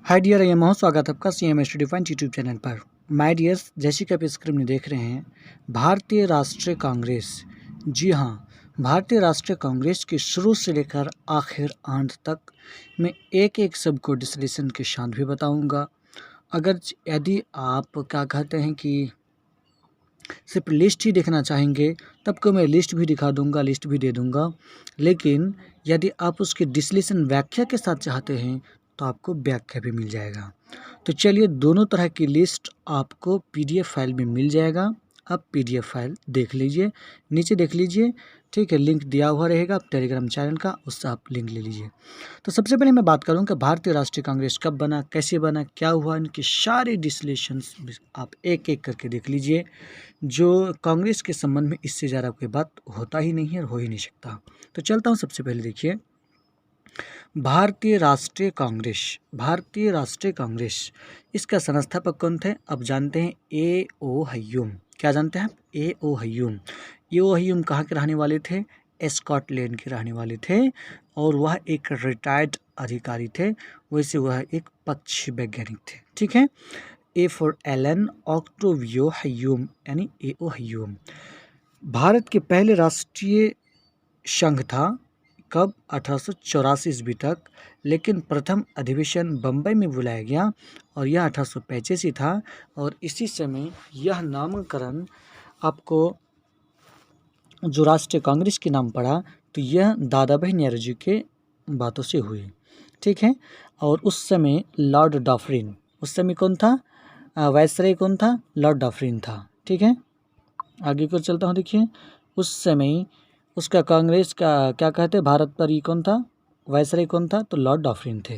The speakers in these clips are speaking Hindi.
Hi dear, I am Mohan. स्वागत है आपका CM study point YouTube channel पर। माय डियर्स, जैसे कि आप स्क्रीन में देख रहे हैं, भारतीय राष्ट्रीय कांग्रेस, जी हाँ, भारतीय राष्ट्रीय कांग्रेस की शुरू से लेकर आखिर अंत तक मैं एक एक सब को डिस्कशन के साथ भी बताऊंगा। अगर यदि आप क्या कहते हैं कि सिर्फ लिस्ट ही देखना चाहेंगे, तब को मैं लिस्ट भी दिखा दूंगा, लिस्ट भी दे दूंगा। लेकिन यदि आप उसकी डिस्कशन व्याख्या के साथ चाहते हैं तो आपको व्याख्या भी मिल जाएगा। तो चलिए, दोनों तरह की लिस्ट आपको PDF फाइल में मिल जाएगा। आप PDF फाइल देख लीजिए, नीचे देख लीजिए, ठीक है। लिंक दिया हुआ रहेगा टेलीग्राम चैनल का, उससे आप लिंक ले लीजिए। तो सबसे पहले मैं बात करूं कि भारतीय राष्ट्रीय कांग्रेस कब बना, कैसे बना, क्या हुआ, इनके सारे डिस्कशंस आप एक एक करके देख लीजिए। जो कांग्रेस के संबंध में इससे ज़्यादा कोई बात होता ही नहीं है और हो ही नहीं सकता। तो चलता हूँ, सबसे पहले देखिए, भारतीय राष्ट्रीय कांग्रेस। भारतीय राष्ट्रीय कांग्रेस, इसका संस्थापक कौन थे? अब जानते हैं, A.O. हयूम। क्या जानते हैं आप? A.O. हयूम। A.O. हयूम कहाँ के रहने वाले थे? स्कॉटलैंड के रहने वाले थे और वह एक रिटायर्ड अधिकारी थे। वैसे वह एक पक्षी वैज्ञानिक थे, ठीक है। A फॉर एलन ऑक्टोवियो हयूम, यानी A.O. हयूम। भारत के पहले राष्ट्रीय संघ था। कब? 1884 ईस्वी तक। लेकिन प्रथम अधिवेशन बम्बई में बुलाया गया और यह 1885 था। और इसी समय यह नामकरण आपको जो राष्ट्रीय कांग्रेस के नाम पड़ा, तो यह दादा भाई नेहरू के बातों से हुई, ठीक है। और उस समय लॉर्ड डॉफरिन, उस समय कौन था? वायसराय कौन था? लॉर्ड डॉफरिन था, ठीक है। आगे को चलता हूँ, देखिए, उस समय उसका कांग्रेस का क्या कहते हैं, भारत पर ये कौन था? वायसराय कौन था? तो लॉर्ड डॉफरिन थे।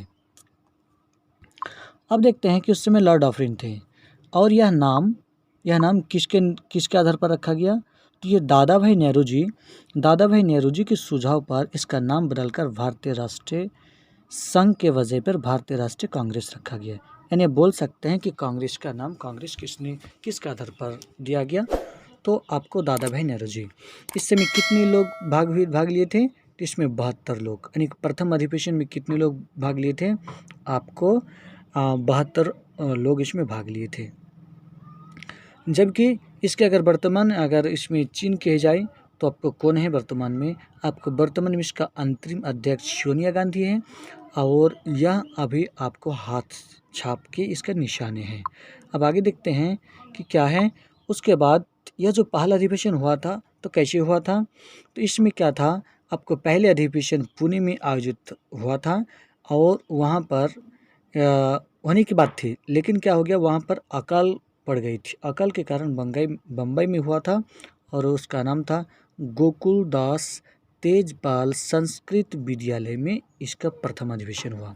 अब देखते हैं कि उस समय लॉर्ड डॉफरिन थे और यह नाम किसके आधार पर रखा गया? तो ये दादा भाई नेहरू जी के सुझाव पर इसका नाम बदलकर भारतीय राष्ट्रीय संघ के वजह पर भारतीय राष्ट्रीय कांग्रेस रखा गया। यानी बोल सकते हैं कि कांग्रेस का नाम कांग्रेस किसके आधार पर दिया गया? तो आपको दादा भाई नेहरू जी। इस समय कितने लोग भाग लिए थे? तो इसमें 72 लोग। यानी प्रथम अधिवेशन में कितने लोग भाग लिए थे? आपको 72 लोग इसमें भाग लिए थे। जबकि इसके अगर इसमें चीन कहे जाए तो आपको कौन है वर्तमान में? आपको वर्तमान में इसका अंतरिम अध्यक्ष सोनिया गांधी है और यह अभी आपको हाथ छाप के इसका निशाने हैं। अब आगे देखते हैं कि क्या है। उसके बाद यह जो पहला अधिवेशन हुआ था, तो कैसे हुआ था? तो इसमें क्या था, आपको पहले अधिवेशन पुणे में आयोजित हुआ था और वहाँ पर होने की बात थी, लेकिन क्या हो गया, वहाँ पर अकाल पड़ गई थी। अकाल के कारण बम्बई में हुआ था और उसका नाम था गोकुल दास तेजपाल संस्कृत विद्यालय में इसका प्रथम अधिवेशन हुआ।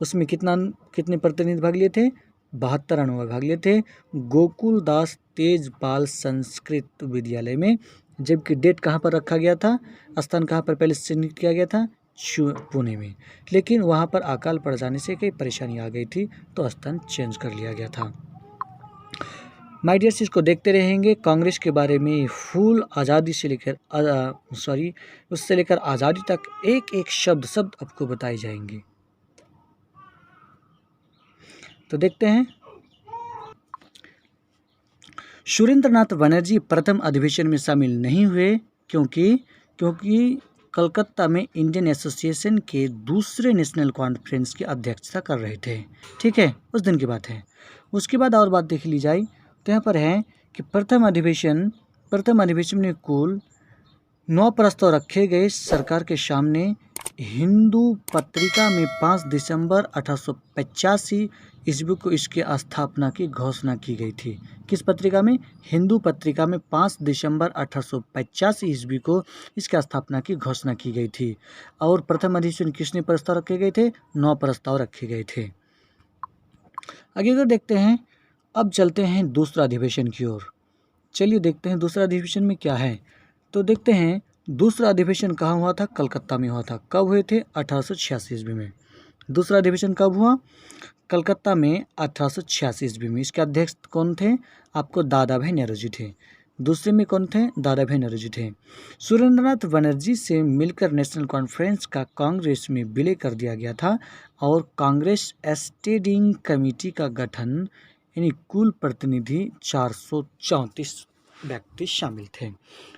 उसमें कितने प्रतिनिधि भाग लिए थे? 72 अनुयायी भाग लिए थे गोकुल दास तेजपाल संस्कृत विद्यालय में। जबकि डेट कहाँ पर रखा गया था, स्थान कहाँ पर पहले चिन्हित किया गया था? पुणे में। लेकिन वहाँ पर अकाल पड़ जाने से कई परेशानी आ गई थी, तो स्थान चेंज कर लिया गया था। माय डियर्स, इसको देखते रहेंगे। कांग्रेस के बारे में फुल आज़ादी से लेकर उससे लेकर आज़ादी तक एक एक शब्द आपको बताए जाएंगे। तो देखते हैं, सुरेंद्रनाथ बनर्जी प्रथम अधिवेशन में शामिल नहीं हुए क्योंकि कलकत्ता में इंडियन एसोसिएशन के दूसरे नेशनल कॉन्फ्रेंस की अध्यक्षता कर रहे थे, ठीक है। उस दिन की बात है। उसके बाद और बात देख ली जाए तो यहाँ पर है कि प्रथम अधिवेशन में कुल 9 प्रस्ताव रखे गए सरकार के सामने। हिंदू पत्रिका में 5 दिसंबर 1885 ईस्वी को इसकी स्थापना की घोषणा की गई थी। किस पत्रिका में? हिंदू पत्रिका में 5 दिसंबर 1885 ईस्वी को इसकी स्थापना की घोषणा की गई थी। और प्रथम अधिवेशन किसने प्रस्ताव रखे गए थे? 9 प्रस्ताव रखे गए थे। आगे अगर देखते हैं, अब चलते हैं दूसरा अधिवेशन की ओर। चलिए देखते हैं दूसरा अधिवेशन में क्या है। तो देखते हैं, दूसरा अधिवेशन कहाँ हुआ था? कलकत्ता में हुआ था। कब हुए थे? 1886 ईस्वी में। दूसरा अधिवेशन कब हुआ? कलकत्ता में 1886 ईस्वी में। इसके अध्यक्ष कौन थे? आपको दादा भाई नेहरू जी थे। दूसरे में कौन थे? दादा भाई नौरोजी थे। सुरेंद्रनाथ बनर्जी से मिलकर नेशनल कॉन्फ्रेंस का कांग्रेस में विलय कर दिया गया था और कांग्रेस स्टैंडिंग कमेटी का गठन, यानी कुल प्रतिनिधि 434 व्यक्ति शामिल थे।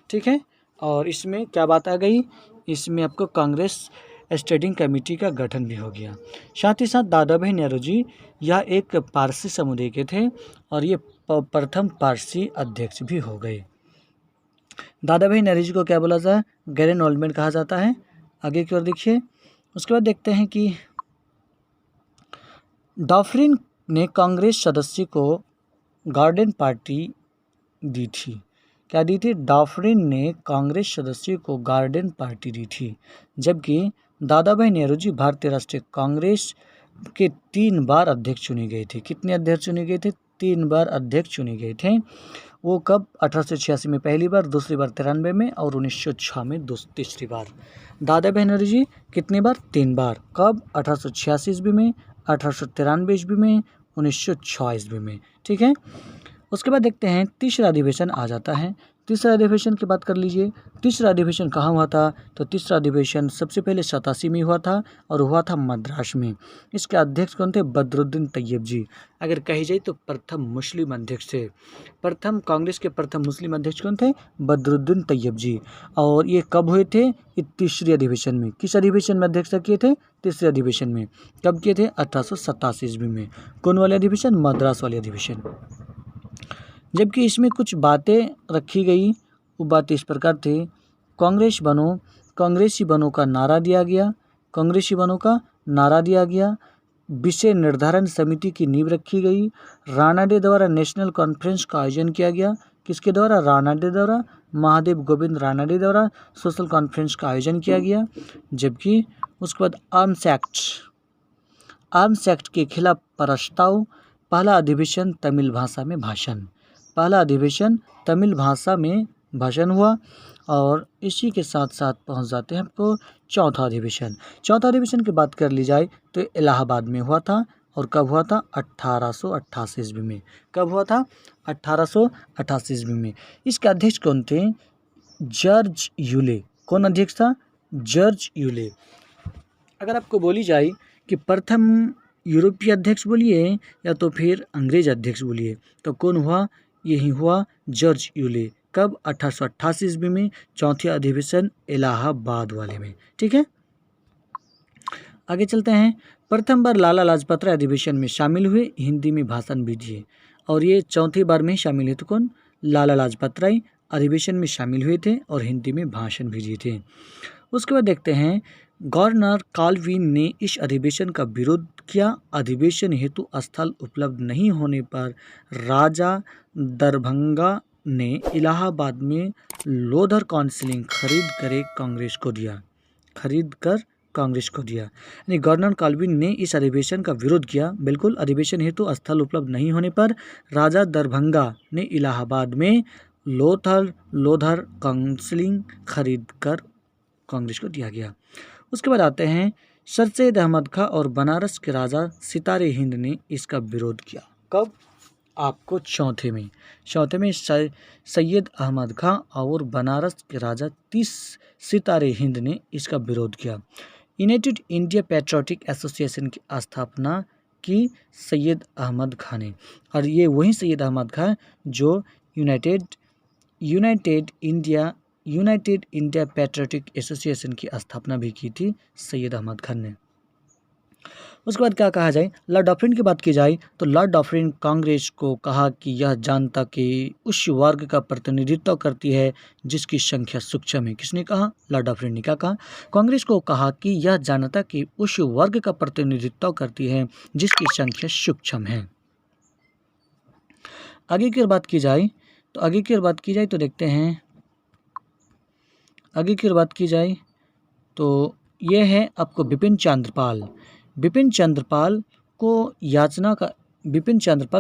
ठीक है, और इसमें क्या बात आ गई? इसमें आपको कांग्रेस स्टैंडिंग कमेटी का गठन भी हो गया। साथ ही साथ दादा भाई नौरोजी यह एक पारसी समुदाय के थे और ये प्रथम पारसी अध्यक्ष भी हो गए। दादा भाई नौरोजी को क्या बोला जाता है? गैरन ओल्ड मैन कहा जाता है। आगे की ओर देखिए। उसके बाद देखते हैं कि डॉफ्रिन ने कांग्रेस सदस्य को गार्डन पार्टी दी थी। क्या दी थी? डॉफ्रिन ने कांग्रेस सदस्यों को गार्डन पार्टी दी थी। जबकि दादा भाई नौरोजी भारतीय राष्ट्रीय कांग्रेस के 3 बार अध्यक्ष चुने गए थे। कितने अध्यक्ष चुने गए थे? 3 बार अध्यक्ष चुने गए थे। वो कब? 1886 में पहली बार, दूसरी बार 93 में और 1906 में तीसरी बार। दादा भाई नौरोजी कितनी बार? 3 बार। कब? 1886 ईस्वी में, 1893 ईस्वी में, 1906 ईस्वी में। ठीक है, उसके बाद देखते हैं तीसरा अधिवेशन आ जाता है। तीसरा अधिवेशन की बात कर लीजिए। तीसरा अधिवेशन कहाँ हुआ था? तो तीसरा अधिवेशन सबसे पहले 87 में हुआ था और हुआ था मद्रास में। इसके अध्यक्ष कौन थे? बदरुद्दीन तैयब जी। अगर कही जाए तो प्रथम मुस्लिम अध्यक्ष थे। प्रथम कांग्रेस के प्रथम मुस्लिम अध्यक्ष कौन थे? बदरुद्दीन तैयब जी। और ये कब हुए थे? ये तीसरे अधिवेशन में। किस अधिवेशन में अध्यक्षता किए थे? तीसरे अधिवेशन में। कब किए थे? 1887 ईस्वी में। कौन वाले अधिवेशन? मद्रास वाले अधिवेशन। जबकि इसमें कुछ बातें रखी गई, वो बातें इस प्रकार थे। कांग्रेसी बनो का नारा दिया गया। कांग्रेसी बनो का नारा दिया गया। विषय निर्धारण समिति की नींव रखी गई। रानाडे द्वारा नेशनल कॉन्फ्रेंस का आयोजन किया गया। किसके द्वारा? रानाडे द्वारा, महादेव गोविंद रानाडे द्वारा सोशल कॉन्फ्रेंस का आयोजन किया गया। जबकि उसके बाद आर्म्स एक्ट के खिलाफ प्रस्ताव। पहला अधिवेशन तमिल भाषा में भाषण। पहला अधिवेशन तमिल भाषा में भाषण हुआ। और इसी के साथ साथ पहुंच जाते हैं आपको चौथा अधिवेशन। चौथा अधिवेशन की बात कर ली जाए तो इलाहाबाद में हुआ था। और कब हुआ था? 1888 ईस्वी में। कब हुआ था? 1888 ईस्वी में। इसके अध्यक्ष कौन थे? George Yule. कौन अध्यक्ष था? George Yule. अगर आपको बोली जाए कि प्रथम यूरोपीय अध्यक्ष बोलिए या तो फिर अंग्रेज अध्यक्ष बोलिए, तो कौन हुआ? यही हुआ जॉर्ज यूले। कब? 1888 ईस्वी में, चौथे अधिवेशन इलाहाबाद वाले में। ठीक है, आगे चलते हैं। प्रथम बार लाला लाजपत राय अधिवेशन में शामिल हुए, हिंदी में भाषण भी दिए। और ये चौथी बार में शामिल हुए तो कौन? लाला लाजपत राय अधिवेशन में शामिल हुए थे और हिंदी में भाषण भी दिए थे। उसके बाद देखते हैं गवर्नर काल्विन ने इस अधिवेशन का विरोध किया। अधिवेशन हेतु स्थल उपलब्ध नहीं होने पर राजा दरभंगा ने इलाहाबाद में लोधर काउंसिलिंग खरीद कर कांग्रेस को दिया। यानी गवर्नर काल्विन ने इस अधिवेशन का विरोध किया। बिल्कुल, अधिवेशन हेतु स्थल उपलब्ध नहीं होने पर राजा दरभंगा ने इलाहाबाद में लोधर काउंसिलिंग खरीद कर कांग्रेस को दिया गया। उसके बाद आते हैं सर सैयद अहमद खां और बनारस के राजा सितारे हिंद ने इसका विरोध किया। कब? आपको चौथे में सैयद अहमद खां और बनारस के राजा 30 सितारे हिंद ने इसका विरोध किया। यूनाइटेड इंडिया पैट्रियोटिक एसोसिएशन की स्थापना की सैयद अहमद खां ने। और ये वही सैयद अहमद खां जो यूनाइटेड इंडिया पैट्रियोटिक एसोसिएशन की स्थापना भी की थी सैयद अहमद खान ने। उसके बाद क्या कहा जाए? लॉर्ड डॉफ्रिन की बात की जाए तो लॉर्ड डॉफ्रिन कांग्रेस को कहा कि यह जनता के उस वर्ग का प्रतिनिधित्व करती है जिसकी संख्या सूक्ष्म है। किसने कहा? लॉर्ड डॉफ्रिन ने क्या कहा? कांग्रेस को कहा कि यह जनता के उस वर्ग का प्रतिनिधित्व करती है जिसकी संख्या सूक्ष्म है। आगे की बात की जाए तो देखते हैं। आगे की बात की जाए तो यह है आपको बिपिन चंद्रपाल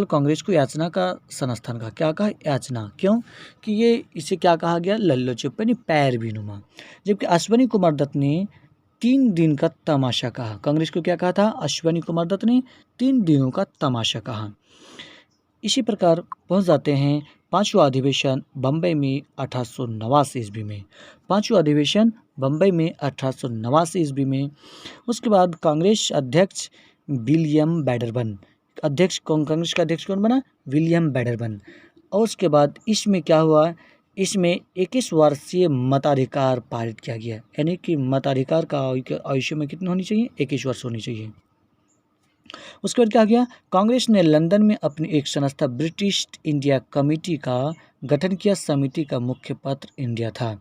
कांग्रेस को याचना का संस्थान का। क्या कहा? याचना। क्यों? कि ये इसे क्या कहा गया? लल्लो चुप, यानी पैरवी नुमा। जबकि अश्विनी कुमार दत्त ने 3 दिन का तमाशा कहा। कांग्रेस को क्या कहा था? अश्विनी कुमार दत्त ने 3 दिनों का तमाशा कहा। इसी प्रकार पहुंच जाते हैं पाँचवा अधिवेशन बम्बई में 1889 ईस्वी में, पाँचवा अधिवेशन बम्बई में 1889 ईस्वी में। उसके बाद कांग्रेस अध्यक्ष विलियम बैडरबन, कांग्रेस का अध्यक्ष कौन बना? विलियम बैडरबन। और उसके बाद इसमें क्या हुआ, इसमें 21 वर्षीय मताधिकार पारित किया गया, यानी कि मताधिकार का आयु में कितनी होनी चाहिए? 21 वर्ष होनी चाहिए। उसके बाद क्या गया, कांग्रेस ने लंदन में अपनी एक संस्था ब्रिटिश इंडिया कमेटी का गठन किया। समिति का मुख्य पत्र इंडिया था,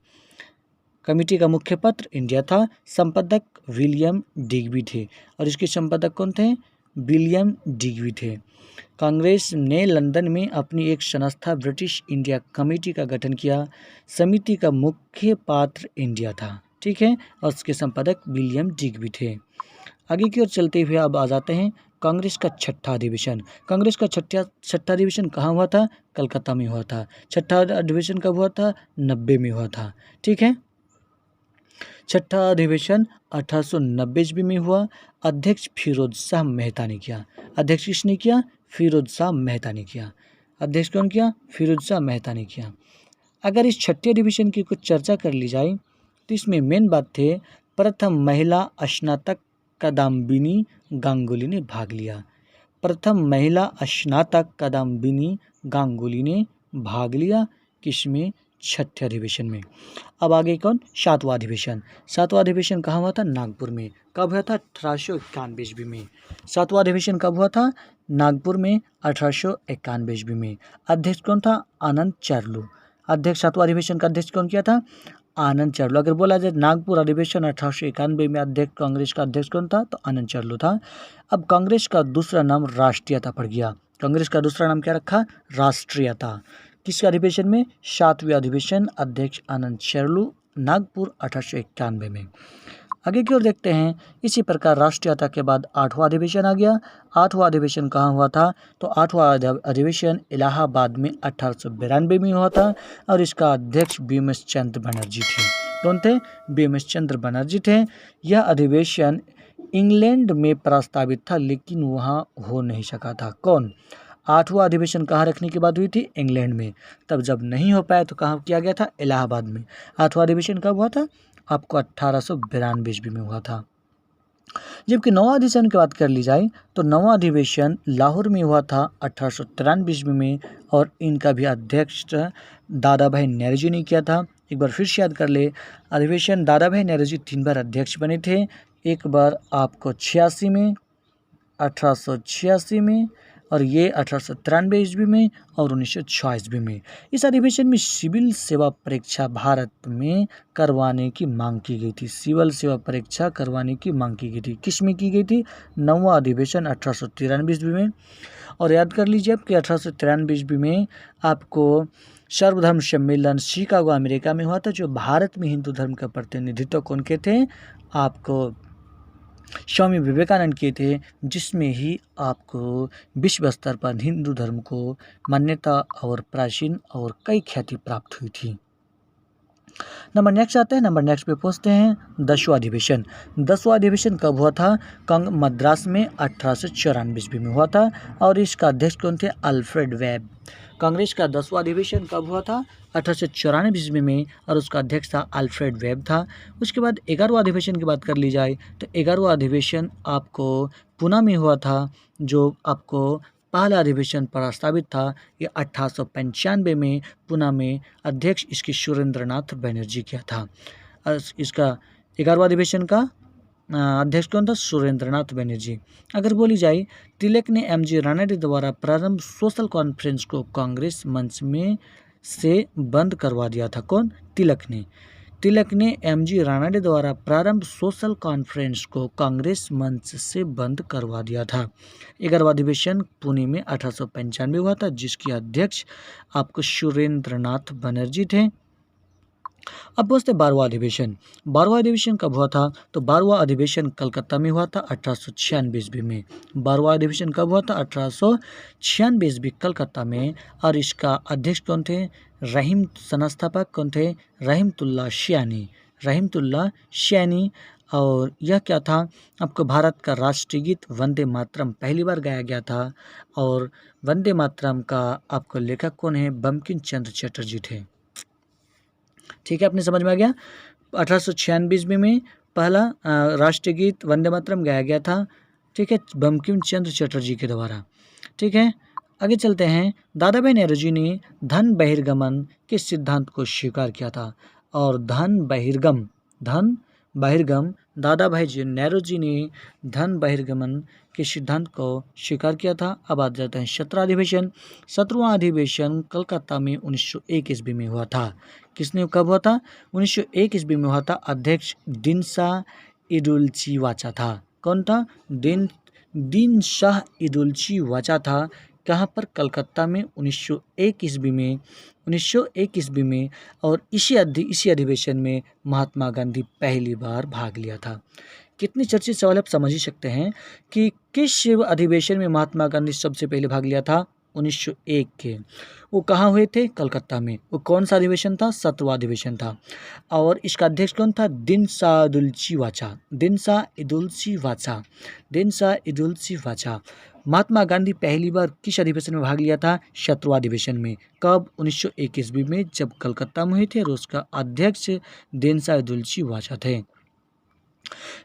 कमेटी का मुख्य पत्र इंडिया था। संपादक विलियम डिग्बी थे, और इसके संपादक कौन थे? विलियम डिग्बी थे। कांग्रेस ने लंदन में अपनी एक संस्था ब्रिटिश इंडिया कमेटी का गठन किया। समिति का मुख्य पात्र इंडिया था, ठीक है, और उसके संपादक विलियम डिग्बी थे। आगे की ओर चलते हुए अब आ जाते हैं कांग्रेस का छठा अधिवेशन। कांग्रेस का छठा अधिवेशन कहाँ हुआ था? कलकत्ता में हुआ था। छठा अधिवेशन कब हुआ था? 90 में हुआ था, ठीक है। छठा अधिवेशन 1890 ईस्वी में हुआ। अध्यक्ष फिरोज शाह मेहता ने किया। अध्यक्ष किसने किया? फिरोज शाह मेहता ने किया। अध्यक्ष कौन किया? फिरोज शाह मेहता ने किया। अगर इस छठे अधिवेशन की कुछ चर्चा कर ली जाए तो इसमें मेन बात थे, प्रथम महिला स्नातक कादम्बिनी गांगुली ने भाग लिया। प्रथम महिला स्नातक कादम्बिनी गांगुली ने भाग लिया, किसमें? छठे अधिवेशन में। अब आगे कौन? सातवां अधिवेशन। सातवां अधिवेशन कहाँ हुआ था? नागपुर में। कब हुआ था? 1891 ईस्वी में। सातवां अधिवेशन कब हुआ था? नागपुर में 1891 ईस्वी में। अध्यक्ष कौन था? आनंद चार्लू। अध्यक्ष, सातवां अधिवेशन का अध्यक्ष कौन किया था? आनंद चार्लू। अगर बोला जाए नागपुर अधिवेशन 1891 में अध्यक्ष, कांग्रेस का अध्यक्ष कौन था? तो आनंद चार्लू था। अब कांग्रेस का दूसरा नाम राष्ट्रीयता पड़ गया। कांग्रेस का दूसरा नाम क्या रखा? राष्ट्रीयता। किसके अधिवेशन में? सातवें अधिवेशन, अध्यक्ष आनंद चार्लू, नागपुर 1891 में। आगे की ओर देखते हैं। इसी प्रकार राष्ट्रीयता के बाद आठवां अधिवेशन आ गया। आठवां अधिवेशन कहाँ हुआ था? तो आठवां अधिवेशन इलाहाबाद में 1892 में हुआ था, और इसका अध्यक्ष बीमस चंद्र बनर्जी थे। कौन थे? बीमस चंद्र बनर्जी थे। यह अधिवेशन इंग्लैंड में प्रस्तावित था, लेकिन वहाँ हो नहीं सका था। कौन? आठवां अधिवेशन कहाँ रखने की बात हुई थी? इंग्लैंड में। तब जब नहीं हो पाया तो कहाँ किया गया था? इलाहाबाद में। आठवां अधिवेशन कब हुआ था? आपको 1892 ईस्वी में हुआ था। जबकि नौवां अधिवेशन की बात कर ली जाए तो नौवां अधिवेशन लाहौर में हुआ था 1893 ईस्वी में, और इनका भी अध्यक्ष दादा भाई नेहरू ने किया था। एक बार फिर से याद कर ले, अधिवेशन दादा भाई नेहरू 3 बार अध्यक्ष बने थे। एक बार आपको 86 में, 1886 में, और ये 1893 ईस्वी में और 1906 ईस्वी में। इस अधिवेशन में सिविल सेवा परीक्षा भारत में करवाने की मांग की गई थी। सिविल सेवा परीक्षा करवाने की मांग की गई थी। किस में की गई थी? नौवां अधिवेशन 1893 ईस्वी में। और याद कर लीजिए कि 1893 ईस्वी में आपको सर्वधर्म सम्मेलन शिकागो अमेरिका में हुआ था, जो भारत में हिंदू धर्म का प्रतिनिधित्व कौन के थे? आपको स्वामी विवेकानंद किए थे, जिसमें ही आपको विश्व स्तर पर हिंदू धर्म को मान्यता और प्राचीन और कई ख्याति प्राप्त हुई थी। नंबर नेक्स्ट आते हैं। नंबर नेक्स्ट पे पहुंचते हैं 10वां अधिवेशन। 10वां अधिवेशन कब हुआ था? मद्रास में 1894 ईस्वी में हुआ था, और इसका अध्यक्ष कौन थे? Alfred web. कांग्रेस का 10वां अधिवेशन कब हुआ था? 1894 ईस्वी में, और उसका अध्यक्ष था अल्फ्रेड वेब था। उसके बाद 11वां अधिवेशन की बात कर ली जाए तो 11वां अधिवेशन आपको पुणे में हुआ था, जो आपको पहला अधिवेशन प्रस्तावित था। ये 1895 में पुणे में अध्यक्ष इसकी सुरेंद्रनाथ बनर्जी किया था। इसका 11वां अधिवेशन का अध्यक्ष कौन था? सुरेंद्रनाथ बनर्जी। अगर बोली जाए, तिलक ने एमजी रानडे द्वारा प्रारंभ सोशल कॉन्फ्रेंस को कांग्रेस मंच में से बंद करवा दिया था। कौन? तिलक ने एमजी रानडे द्वारा प्रारंभ सोशल कॉन्फ्रेंस को कांग्रेस मंच से बंद करवा दिया था। 11वां अधिवेशन पुणे में 1895 हुआ था, जिसके अध्यक्ष आपको सुरेंद्रनाथ बनर्जी थे। अब पहुंचते 12वां अधिवेशन। 12वां अधिवेशन कब हुआ था? तो 12वां अधिवेशन कलकत्ता में हुआ था 1896 ईस्वी में। 12वां अधिवेशन कब हुआ था? 1896 ईस्वी कलकत्ता में, और इसका अध्यक्ष कौन थे? संस्थापक कौन थे? रहीमतुल्लाह सैनी। और यह क्या था आपको, भारत का राष्ट्रीय गीत वंदे मातरम पहली बार गाया गया था। और वंदे मातरम का आपको लेखक कौन है, बंकिम चंद्र चटर्जी थे। ठीक है, अपने समझ में आ गया। 1896 ईस्वी में पहला राष्ट्रीय गीत वंदे मातरम गाया गया था। ठीक है, बंकिम चंद्र चटर्जी के द्वारा। ठीक है, आगे चलते हैं। दादा भाई नेहरू जी ने धन बहिर्गमन के सिद्धांत को स्वीकार किया था। और धन बहिर्गम दादा भाई नेहरू जी ने धन बहिर्गमन के सिद्धांत को स्वीकार किया था। अब आ जाते हैं 17वां अधिवेशन। 17वां अधिवेशन कलकत्ता में 1901 ईस्वी में हुआ था। किसने कब हुआ था, 1901 ईस्वी में हुआ था। अध्यक्ष दिनशा इदुल्ची-वाचा था। कौन था, दिनशाह इदुल्ची-वाचा था। कहाँ पर, कलकत्ता में 1901 ईस्वी में। और इसी अधिवेशन में महात्मा गांधी पहली बार भाग लिया था। कितनी चर्चित सवाल आप समझ ही सकते हैं कि किस अधिवेशन में महात्मा गांधी सबसे पहले भाग लिया था, 1901 के। वो कहाँ हुए थे, कलकत्ता में। वो कौन सा अधिवेशन था, 17वां अधिवेशन था। और इसका अध्यक्ष कौन था, दिनशा इदुल्ची-वाचा। महात्मा गांधी पहली बार किस अधिवेशन में भाग लिया था, 17वां अधिवेशन में। कब, 1901 ईस्वी में, जब कलकत्ता में हुए थे। और उसका अध्यक्ष दिनशा इदुल्ची-वाचा थे।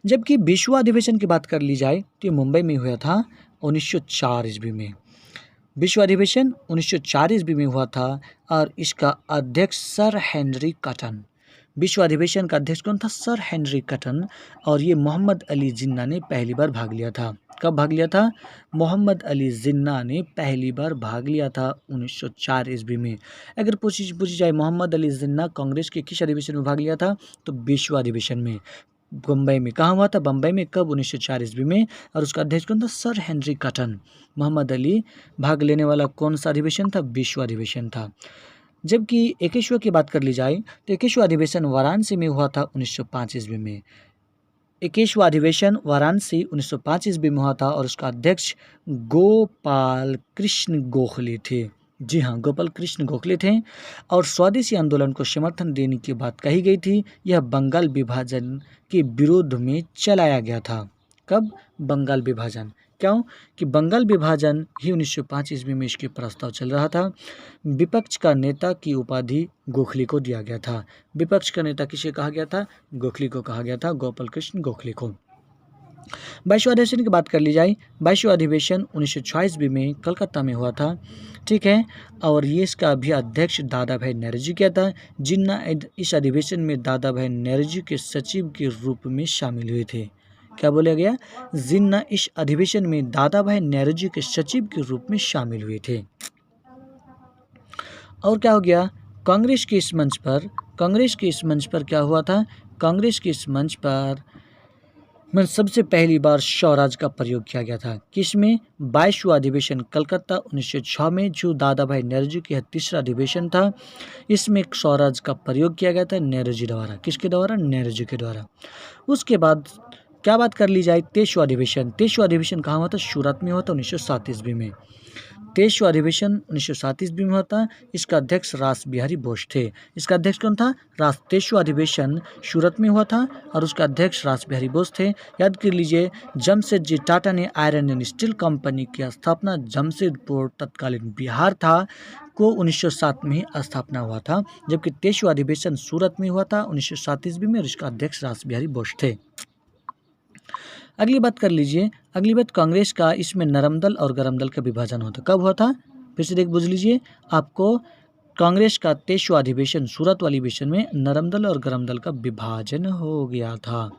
जबकि 20वां अधिवेशन की बात कर ली जाए तो ये मुंबई में हुआ था 1904 ईस्वी में। 20वां अधिवेशन 1904 ईस्वी में हुआ था। और इसका अध्यक्ष सर हेनरी कॉटन। 20वां अधिवेशन का अध्यक्ष कौन था, सर हेनरी कॉटन। और ये मोहम्मद अली जिन्ना ने पहली बार भाग लिया था। कब भाग लिया था, मोहम्मद अली जिन्ना ने पहली बार भाग लिया था 1904 ईस्वी में। अगर पूछी जाए मोहम्मद अली जिन्ना कांग्रेस के किस अधिवेशन में भाग लिया था, तो 20वां अधिवेशन में, बम्बई में। कहाँ हुआ था, बम्बई में। कब, 1904 ईस्वी में। और उसका अध्यक्ष कौन था, sir Henry Cotton. Mohammad Ali भाग लेने वाला कौन सा अधिवेशन था, 20वां अधिवेशन था। जबकि 21वां की बात कर ली जाए तो 21वां अधिवेशन वाराणसी में हुआ था 1905 ईस्वी में। 21वां अधिवेशन वाराणसी 1905 ईस्वी में हुआ था। और उसका अध्यक्ष गोपाल कृष्ण गोखले थे। जी हाँ, गोपाल कृष्ण गोखले थे। और स्वदेशी आंदोलन को समर्थन देने की बात कही गई थी। यह बंगाल विभाजन के विरोध में चलाया गया था। कब, बंगाल विभाजन। क्यों, कि बंगाल विभाजन ही 1905 ईस्वी में इसके प्रस्ताव चल रहा था। विपक्ष का नेता की उपाधि गोखले को दिया गया था। विपक्ष का नेता किसे कहा गया था, गोखले को कहा गया था, गोपाल कृष्ण गोखले को। 22वां अधिवेशन की बात कर ली जाए, 22वां अधिवेशन 1906 ईस्वी में कलकत्ता में हुआ था। ठीक है, और ये इसका भी अध्यक्ष दादा भाई नेहरू जी किया था। जिन्ना इस अधिवेशन में दादा भाई नेहरू जी के सचिव के रूप में शामिल हुए थे। क्या बोला गया, जिन्ना इस अधिवेशन में दादा भाई नेहरू जी के सचिव के रूप में शामिल हुए थे। और क्या हो गया, कांग्रेस के इस मंच पर क्या हुआ था, कांग्रेस के इस मंच पर सबसे पहली बार स्वराज का प्रयोग किया गया था। किसमें, 22वां अधिवेशन कलकत्ता 1906 में, जो दादा भाई नेहरू जी का तीसरा अधिवेशन था। इसमें स्वराज का प्रयोग किया गया था नेहरू जी द्वारा। किसके द्वारा, नेहरू जी के द्वारा। उसके बाद क्या बात कर ली जाए, 23वां अधिवेशन कहाँ हुआ था, सूरत में हुआ था 1907 ईस्वी में। 23वां अधिवेशन 1907 ईस्वी में होता। इसका अध्यक्ष रास बिहारी बोस थे। इसका अध्यक्ष कौन था, 23वां अधिवेशन सूरत में हुआ था। और उसका अध्यक्ष रास बिहारी बोस थे। याद कर लीजिए, जमशेदजी टाटा ने आयरन एंड स्टील कंपनी की स्थापना जमशेदपुर तत्कालीन बिहार था को 1907 में ही स्थापना हुआ था। जबकि 23वां अधिवेशन सूरत में हुआ था 1907 ईस्वी में। और इसका अध्यक्ष रास बिहारी बोस थे। अगली बात कर लीजिए, अगली बात कांग्रेस का, इसमें नरम दल और गरम दल का विभाजन होता। कब हुआ था, फिर से बुझ लीजिए आपको। कांग्रेस का 23वां अधिवेशन सूरत वाली अधिवेशन में नरम दल और गरम दल का विभाजन हो गया था।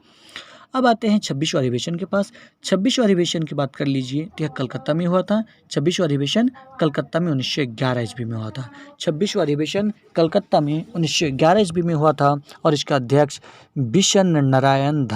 अब आते हैं 26वां अधिवेशन के पास। 26वां अधिवेशन की बात कर लीजिए तो यह कलकत्ता में हुआ था। 26वां अधिवेशन कलकत्ता में 1911 ईस्वी में हुआ था। 26वां अधिवेशन कलकत्ता में 1911 ईस्वी में हुआ था। और इसका अध्यक्ष बिशन नारायण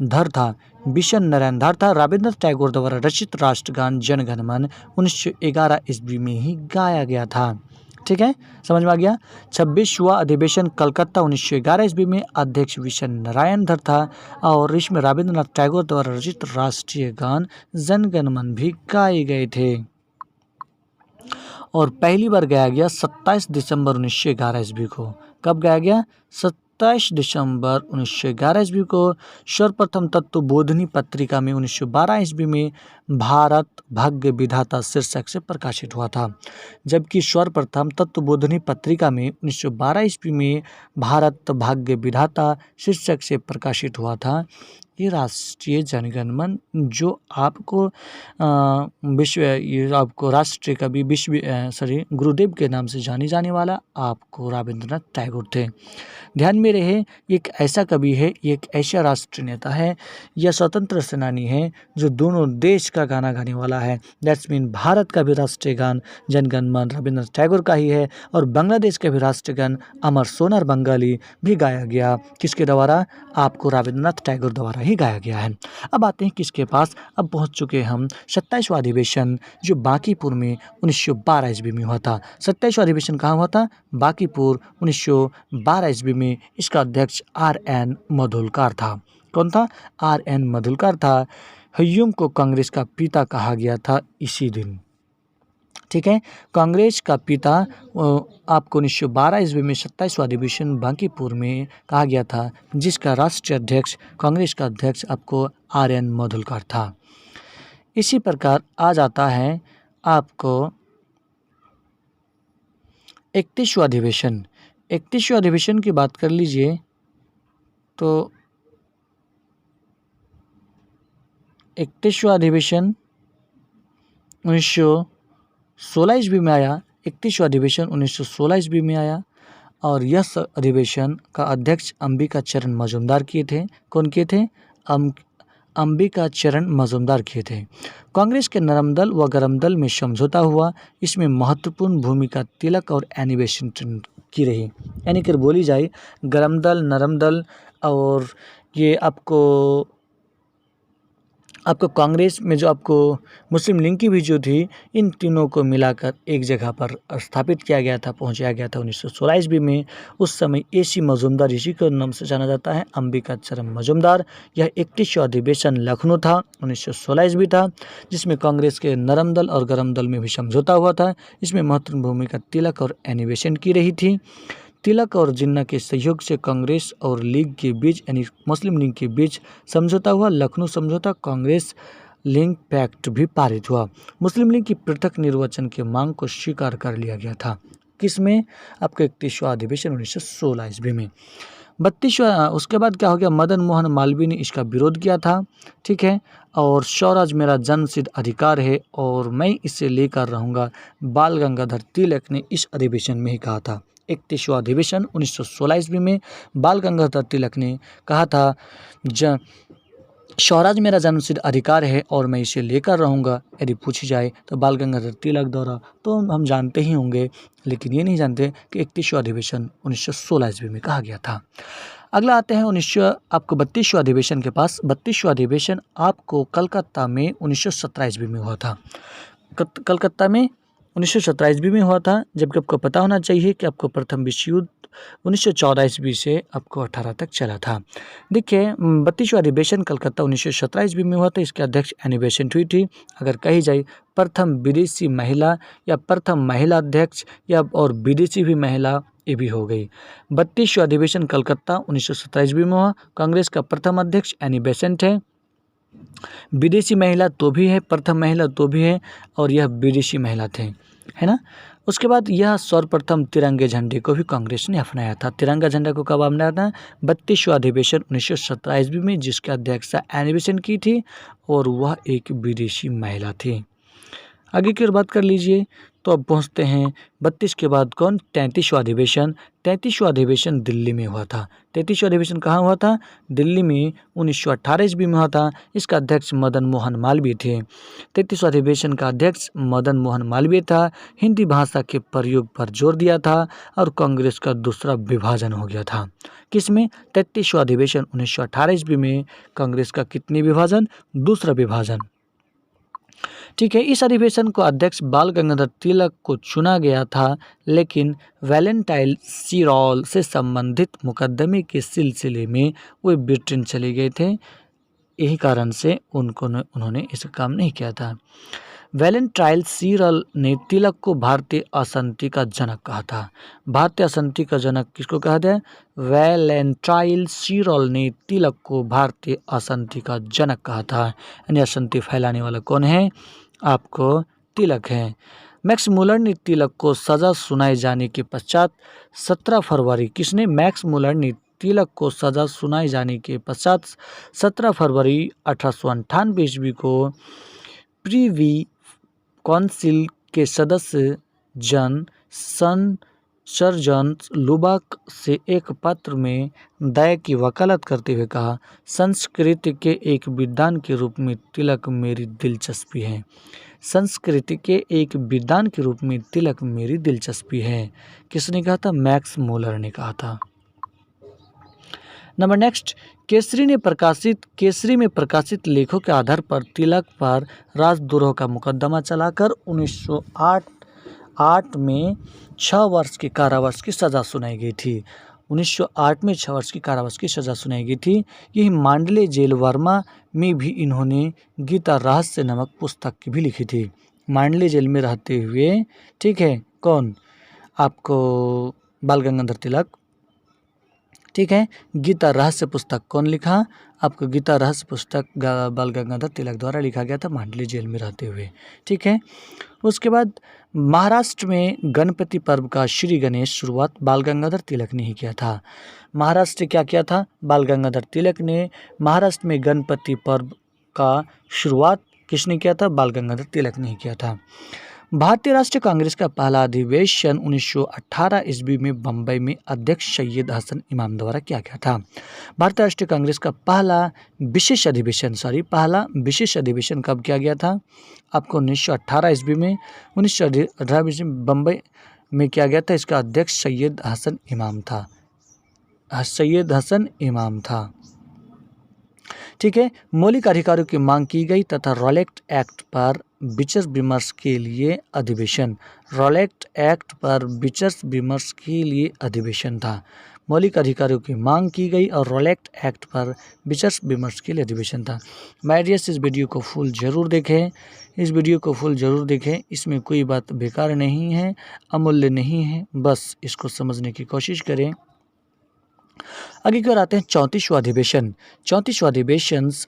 धर था। बिशन नारायण धर था। रविंद्रनाथ टैगोर द्वारा रचित राष्ट्रगान जन गण मन 1911 ईस्वी में ही गाया गया था। ठीक है, समझ में आ गया। 26वां अधिवेशन कलकत्ता 1911 ईस्वी में, अध्यक्ष बिशन नारायण धर था। और इसमें रविंद्रनाथ टैगोर द्वारा रचित राष्ट्रीय गान जन गण मन भी गाए गए थे। और पहली बार गाया गया 27 दिसंबर 1911 ईस्वी को। कब गाया गया, 27 दिसंबर 1911 ईस्वी को सर्वप्रथम तत्वबोधिनी पत्रिका में 1912 ईस्वी में भारत भाग्य विधाता शीर्षक से प्रकाशित हुआ था। जबकि सर्वप्रथम तत्वबोधिनी पत्रिका में 1912 ईस्वी में भारत भाग्य विधाता शीर्षक से प्रकाशित हुआ था। ये राष्ट्रीय जनगण मन जो आपको राष्ट्रीय कवि गुरुदेव के नाम से जाने जाने वाला आपको रविंद्रनाथ टैगोर थे। ध्यान में रहे, एक ऐसा कवि है, एक ऐसा राष्ट्रीय नेता है या स्वतंत्र सेनानी है जो दोनों देश का गाना गाने वाला है। दैट्स मीन भारत का भी राष्ट्रीय गान जनगण मन रविंद्रनाथ टैगोर का ही है और बांग्लादेश का भी राष्ट्रीय गान अमर सोनार बंगाली भी गाया गया किसके द्वारा? आपको रविंद्रनाथ टैगोर द्वारा ही गाया गया है। अब आते हैं किसके पास? अब पहुंच चुके हम 27वां अधिवेशन जो बांकीपुर में 1912 ईस्वी में हुआ था। 27वां अधिवेशन कहाँ हुआ था? बांकीपुर 1912 ईस्वी में। इसका अध्यक्ष RN मधुलकर था। कौन था? RN मधुलकर था। हयूम को कांग्रेस का पिता कहा गया था इसी दिन। ठीक है, कांग्रेस का पिता आपको 1912 ईस्वी में 27वां अधिवेशन बांकीपुर में कहा गया था, जिसका राष्ट्रीय अध्यक्ष कांग्रेस का अध्यक्ष आपको RN मधुलकर था। इसी प्रकार आ जाता है आपको 31वां अधिवेशन। 31वां अधिवेशन की बात कर लीजिए तो 31वां अधिवेशन 1916 ईस्वी में आया। 31वां अधिवेशन 1916 ईस्वी में आया और यह अधिवेशन का अध्यक्ष अंबिका चरण मजूमदार किए थे। कौन किए थे? अंबिका चरण मजूमदार किए थे। कांग्रेस के नरम दल व गरम दल में समझौता हुआ। इसमें महत्वपूर्ण भूमिका तिलक और एनी बेसेंट की रही। यानी कि बोली जाए गरम दल, नरम दल और ये आपको कांग्रेस में जो आपको मुस्लिम लीग की भी जो थी, इन तीनों को मिलाकर एक जगह पर स्थापित किया गया था, पहुंचाया गया था 1916 ईस्वी में। उस समय AC मजूमदार इसी के नाम से जाना जाता है, अंबिका चरण मजूमदार। यह 31वां अधिवेशन लखनऊ था, 1916 ईस्वी था, जिसमें कांग्रेस के नरम दल और गरम दल में भी समझौता हुआ था। इसमें महत्वपूर्ण भूमिका तिलक और एनी बेसेंट की रही थी। तिलक और जिन्ना के सहयोग से कांग्रेस और लीग के बीच यानी मुस्लिम लीग के बीच समझौता हुआ। लखनऊ समझौता कांग्रेस लीग पैक्ट भी पारित हुआ। मुस्लिम लीग की पृथक निर्वाचन की मांग को स्वीकार कर लिया गया था। किसमें? आपका 31वां अधिवेशन 1916 ईस्वी में। 32वां उसके बाद क्या हो गया? मदन मोहन मालवीय ने इसका विरोध किया था। ठीक है, और स्वराज मेरा जन्मसिद्ध अधिकार है और मैं इसे लेकर रहूँगा, बाल गंगाधर तिलक ने इस अधिवेशन में ही कहा था। 31वां अधिवेशन 1916 ईस्वी में बाल गंगाधर तिलक ने कहा था, स्वराज मेरा जन्मसिद्ध अधिकार है और मैं इसे लेकर रहूँगा। यदि पूछी जाए तो बाल गंगाधर तिलक द्वारा तो हम जानते ही होंगे, लेकिन ये नहीं जानते कि 31वां अधिवेशन 1916 ईस्वी में कहा गया था। अगला आते हैं 32वां अधिवेशन के पास। 32वां अधिवेशन आपको कलकत्ता में 1917 ईस्वी में हुआ था। कलकत्ता में 1917 ईस्वी में हुआ था, जबकि आपको पता होना चाहिए कि आपको प्रथम विश्व युद्ध 1914 ईस्वी से आपको 18 तक चला था। देखिए 32वां अधिवेशन कलकत्ता 1917 ईस्वी में हुआ था। इसके अध्यक्ष एनी बेसेंट हुई थी। अगर कही जाए प्रथम विदेशी महिला या प्रथम महिला अध्यक्ष या और विदेशी भी महिला, ये भी हो गई। 32वां अधिवेशन कलकत्ता 1917 ईस्वी में हुआ। कांग्रेस का प्रथम अध्यक्ष एनी बेसेंट है। विदेशी महिला तो भी है, प्रथम महिला तो भी है और यह विदेशी महिला थे, है ना। उसके बाद यह सर्वप्रथम तिरंगे झंडे को भी कांग्रेस ने अपनाया था। तिरंगा झंडा को कब अपनाया था? 32वां अधिवेशन 1917 ईस्वी में, जिसकी अध्यक्षता एनी बेसेंट की थी और वह एक विदेशी महिला थी। आगे की ओर बात कर लीजिए तो अब पहुंचते हैं 32 के बाद कौन? 33वां अधिवेशन। 33वां अधिवेशन दिल्ली में हुआ था। 33वां अधिवेशन कहाँ हुआ था? दिल्ली में 1918 ईस्वी में हुआ था। इसका अध्यक्ष मदन मोहन मालवीय थे। 33वां अधिवेशन का अध्यक्ष मदन मोहन मालवीय था। हिंदी भाषा के प्रयोग पर जोर दिया था और कांग्रेस का दूसरा विभाजन हो गया था। किसमें? 33वां अधिवेशन 1918 ईस्वी में कांग्रेस का कितनी विभाजन? दूसरा विभाजन। ठीक है, इस अधिवेशन को अध्यक्ष बाल गंगाधर तिलक को चुना गया था, लेकिन वैलेंटाइन सीरॉल से संबंधित मुकदमे के सिलसिले में वे ब्रिटेन चले गए थे। यही कारण से उन्होंने इसका काम नहीं किया था। वैलेंटाइन सीरल ने तिलक को भारतीय असंति का जनक कहा था। भारतीय असंति का जनक किसको कहते हैं? वैलेंटाइन सीरल ने तिलक को भारतीय असंति का जनक कहा था। यानी असंति फैलाने वाला कौन है? आपको तिलक है। मैक्स मुलर ने तिलक को सजा सुनाए जाने के पश्चात 17 फरवरी किसने? मैक्स मुलर ने तिलक को सजा सुनाए जाने के पश्चात 17 फरवरी 1898 ईस्वी को प्रीवी काउंसिल के सदस्य जन सर्जन लुबाक से एक पत्र में दया की वकालत करते हुए कहा, संस्कृति के एक विद्वान के रूप में तिलक मेरी दिलचस्पी है। संस्कृति के एक विद्वान के रूप में तिलक मेरी दिलचस्पी है। किसने कहा था? मैक्स मुलर ने कहा था। नंबर नेक्स्ट, केसरी में प्रकाशित लेखों के आधार पर तिलक पर राजद्रोह का मुकदमा चलाकर 1908 में 6 वर्ष के कारावास की सजा सुनाई गई थी। 1908 में 6 वर्ष की कारावास की सजा सुनाई गई थी। यही मांडले जेल वर्मा में भी इन्होंने गीता रहस्य नामक पुस्तक भी लिखी थी। मांडले जेल में रहते हुए, ठीक है, कौन? आपको बाल गंगाधर तिलक, ठीक है। गीता रहस्य पुस्तक कौन लिखा? आपको गीता रहस्य पुस्तक बाल गंगाधर तिलक द्वारा लिखा गया था मांडली जेल में रहते हुए, ठीक है। उसके बाद महाराष्ट्र में गणपति पर्व का श्री गणेश शुरुआत बाल गंगाधर तिलक ने ही किया था। महाराष्ट्र क्या किया था? बाल गंगाधर तिलक ने महाराष्ट्र में गणपति पर्व का शुरुआत किसने किया था? बाल गंगाधर तिलक ने ही किया था। भारतीय राष्ट्रीय कांग्रेस का पहला अधिवेशन 1918 ईस्वी में बम्बई में अध्यक्ष सैयद हसन इमाम द्वारा किया गया था। भारतीय राष्ट्रीय कांग्रेस का पहला विशेष अधिवेशन कब किया गया था? आपको 1918 ईस्वी में 1918 ईस्वी में बम्बई में किया गया था। इसका अध्यक्ष सैयद हसन इमाम था, ठीक है। मौलिक अधिकारों की मांग की गई तथा रॉलेट एक्ट पर विचार विमर्श के लिए अधिवेशन था। मौलिक अधिकारों की मांग की गई और रॉलेट एक्ट पर विचार विमर्श के लिए अधिवेशन था। माय डियर्स, इस वीडियो को फुल जरूर देखें। इसमें कोई बात बेकार नहीं है, अमूल्य नहीं है, बस इसको समझने की कोशिश करें। आगे की ओर आते हैं 34वां अधिवेशन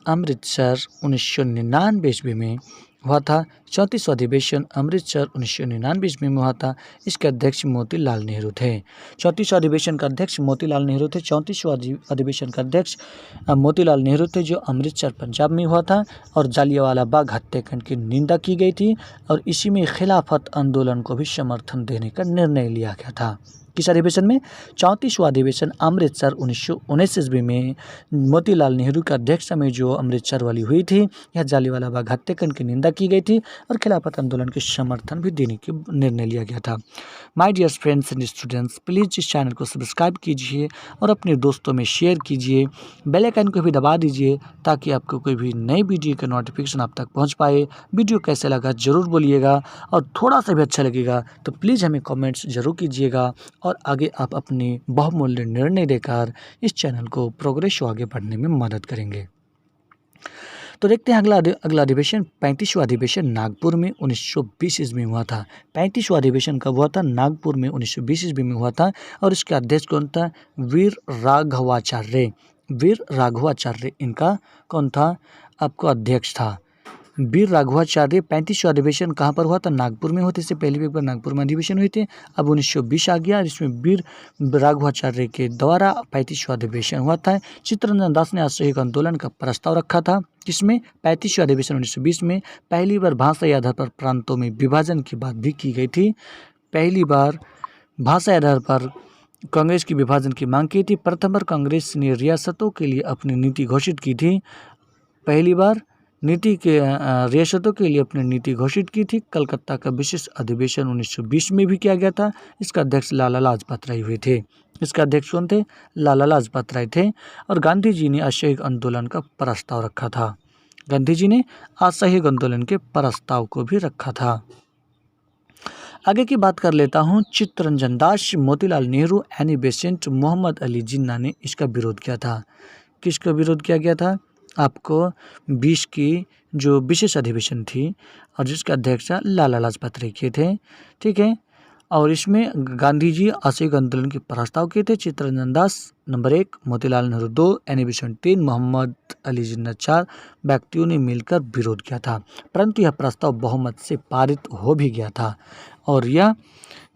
अमृतसर 1999 ईस्वी में हुआ था। 34वां अधिवेशन अमृतसर 1999 ईस्वी में हुआ था। इसके अध्यक्ष मोतीलाल नेहरू थे। 34वां अधिवेशन का अध्यक्ष मोतीलाल नेहरू थे। 34वां अधिवेशन का अध्यक्ष मोतीलाल नेहरू थे, जो अमृतसर पंजाब में हुआ था और जालियांवाला बाग हत्याकांड की निंदा की गई थी और इसी में खिलाफत आंदोलन को भी समर्थन देने का निर्णय लिया गया था। किस अधिवेशन में? 34वां अधिवेशन अमृतसर 1919 ईस्वी में मोतीलाल नेहरू की अध्यक्षता में जो अमृतसर वाली हुई थी, यह जालियांवाला बाग हत्याकांड की निंदा की गई थी और खिलाफत आंदोलन के समर्थन भी देने के निर्णय लिया गया था। My dear friends and students, please इस चैनल को सब्सक्राइब कीजिए और अपने दोस्तों में शेयर कीजिए। बेल आइकन को भी दबा दीजिए ताकि आपको कोई भी नई वीडियो का नोटिफिकेशन आप तक पहुँच पाए। वीडियो कैसे लगा ज़रूर बोलिएगा और थोड़ा सा भी अच्छा लगेगा तो प्लीज़ हमें कमेंट्स ज़रूर कीजिएगा और आगे आप अपनी बहुमूल्य निर्णय देकर इस चैनल को प्रोग्रेस आगे बढ़ने में मदद करेंगे। तो देखते हैं अगला अधिवेशन 35वां अधिवेशन नागपुर में 1920 ईस्वी में हुआ था। 35वां अधिवेशन कब हुआ था? नागपुर में 1920 ईस्वी में हुआ था और इसके अध्यक्ष कौन था? वीर राघवाचार्य इनका कौन था? आपको अध्यक्ष था वीर राघवाचार्य। 35वां अधिवेशन कहाँ पर हुआ था? नागपुर में हुआ था। इससे पहले भी एक बार नागपुर में अधिवेशन हुए थे। अब 1920 आ गया, जिसमें वीर राघवाचार्य के द्वारा 35वां अधिवेशन हुआ था। चित्तरंजन दास ने असहयोग आंदोलन का प्रस्ताव रखा था, जिसमें 35वां अधिवेशन 1920 में पहली बार भाषा के आधार पर प्रांतों में विभाजन की बात भी की गई थी। पहली बार भाषा के आधार पर कांग्रेस की विभाजन की मांग की थी। प्रथम बार कांग्रेस ने रियासतों के लिए अपनी नीति घोषित की थी। पहली बार रियासतों के लिए अपनी नीति घोषित की थी। कलकत्ता का विशेष अधिवेशन 1920 में भी किया गया था। इसका अध्यक्ष लाला लाजपत राय हुए थे। इसका अध्यक्ष कौन थे? लाला लाजपत राय थे। और गांधी जी ने असहयोग आंदोलन का प्रस्ताव रखा था। को भी रखा था। आगे की बात कर लेता हूँ। चित्तरंजन दास, मोतीलाल नेहरू, एनी बेसेंट, मोहम्मद अली जिन्ना ने इसका विरोध किया था। किसका विरोध किया गया था? आपको 20 की जो विशेष अधिवेशन थी और जिसके अध्यक्ष लाला लाजपत राय के थे। ठीक है, और इसमें गांधी जी असहयोग आंदोलन के प्रस्ताव किए थे। Chittaranjan Das number 1, Motilal Nehru 2, Annie Besant 3, Mohammad Ali Jinnah 4 व्यक्तियों ने मिलकर विरोध किया था, परंतु यह प्रस्ताव बहुमत से पारित हो भी गया था और यह